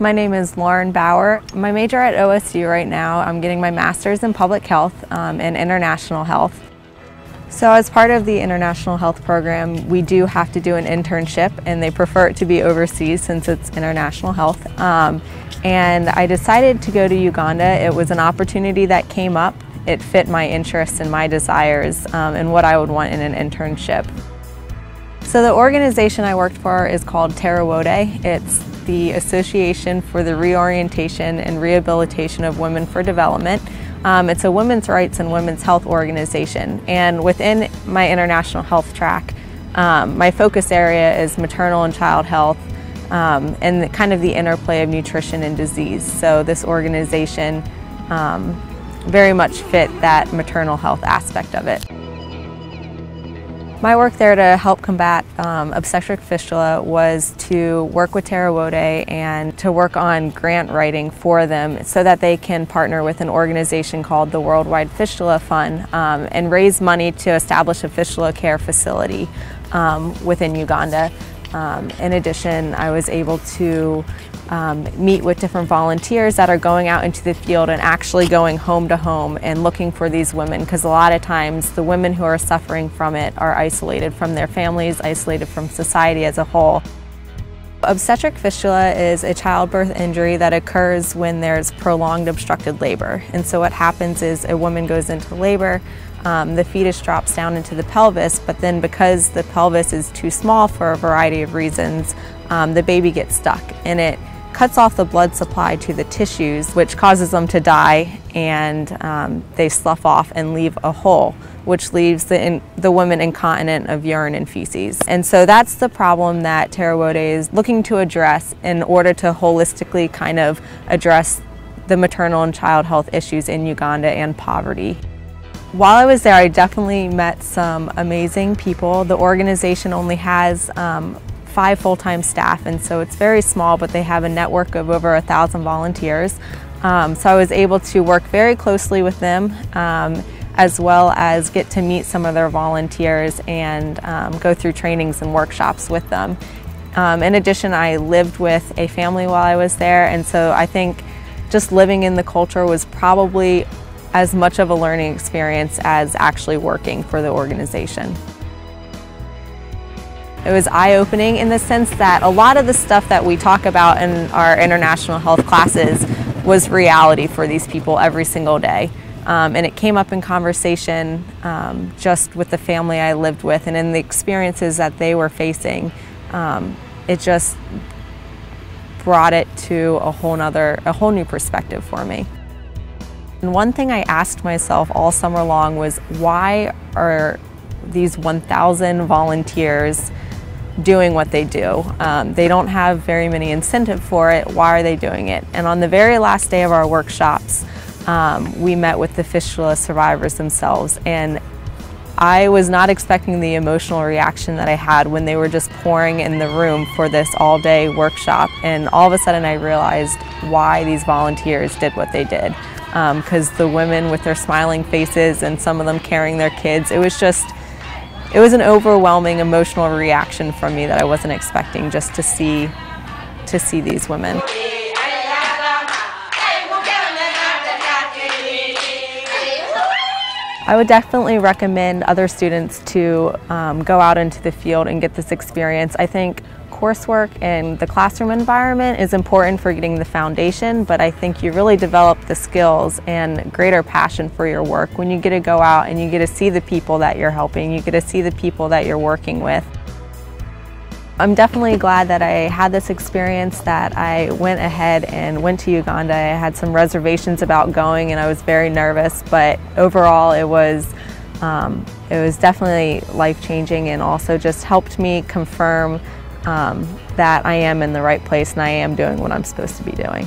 My name is Lauren Baur. My major at OSU right now, I'm getting my master's in public health and international health. So as part of the international health program, we do have to do an internship, and they prefer it to be overseas since it's international health. And I decided to go to Uganda. It was an opportunity that came up. It fit my interests and my desires and what I would want in an internship. So the organization I worked for is called TERREWODE. It's the Association for the Reorientation and Rehabilitation of Women for Development. It's a women's rights and women's health organization, and within my international health track, my focus area is maternal and child health and kind of the interplay of nutrition and disease. So this organization very much fit that maternal health aspect of it. My work there to help combat obstetric fistula was to work with TERREWODE and to work on grant writing for them so that they can partner with an organization called the Worldwide Fistula Fund and raise money to establish a fistula care facility within Uganda. In addition, I was able to meet with different volunteers that are going out into the field and actually going home to home and looking for these women, because a lot of times the women who are suffering from it are isolated from their families, isolated from society as a whole. Obstetric fistula is a childbirth injury that occurs when there's prolonged obstructed labor. And so what happens is a woman goes into labor, the fetus drops down into the pelvis, but then because the pelvis is too small for a variety of reasons, the baby gets stuck, and it cuts off the blood supply to the tissues, which causes them to die, and they slough off and leave a hole, which leaves the woman incontinent of urine and feces. And so that's the problem that TERREWODE is looking to address in order to holistically kind of address the maternal and child health issues in Uganda and poverty. While I was there, I definitely met some amazing people. The organization only has 5 full-time staff, and so it's very small, but they have a network of over 1,000 volunteers. So I was able to work very closely with them as well as get to meet some of their volunteers and go through trainings and workshops with them. In addition, I lived with a family while I was there, and so I think just living in the culture was probably as much of a learning experience as actually working for the organization. It was eye-opening in the sense that a lot of the stuff that we talk about in our international health classes was reality for these people every single day. And it came up in conversation just with the family I lived with and in the experiences that they were facing. It just brought it to a whole new perspective for me. And one thing I asked myself all summer long was, why are these 1,000 volunteers doing what they do? They don't have very many incentive for it. Why are they doing it? And on the very last day of our workshops, we met with the fistula survivors themselves, and I was not expecting the emotional reaction that I had when they were just pouring in the room for this all-day workshop. And all of a sudden I realized why these volunteers did what they did. Because the women with their smiling faces and some of them carrying their kids, it was an overwhelming emotional reaction from me that I wasn't expecting, just to see these women. I would definitely recommend other students to go out into the field and get this experience. I think coursework and the classroom environment is important for getting the foundation, but I think you really develop the skills and greater passion for your work when you get to go out and you get to see the people that you're helping, you get to see the people that you're working with. I'm definitely glad that I had this experience, that I went ahead and went to Uganda. I had some reservations about going and I was very nervous, but overall it was definitely life-changing, and also just helped me confirm that I am in the right place and I am doing what I'm supposed to be doing.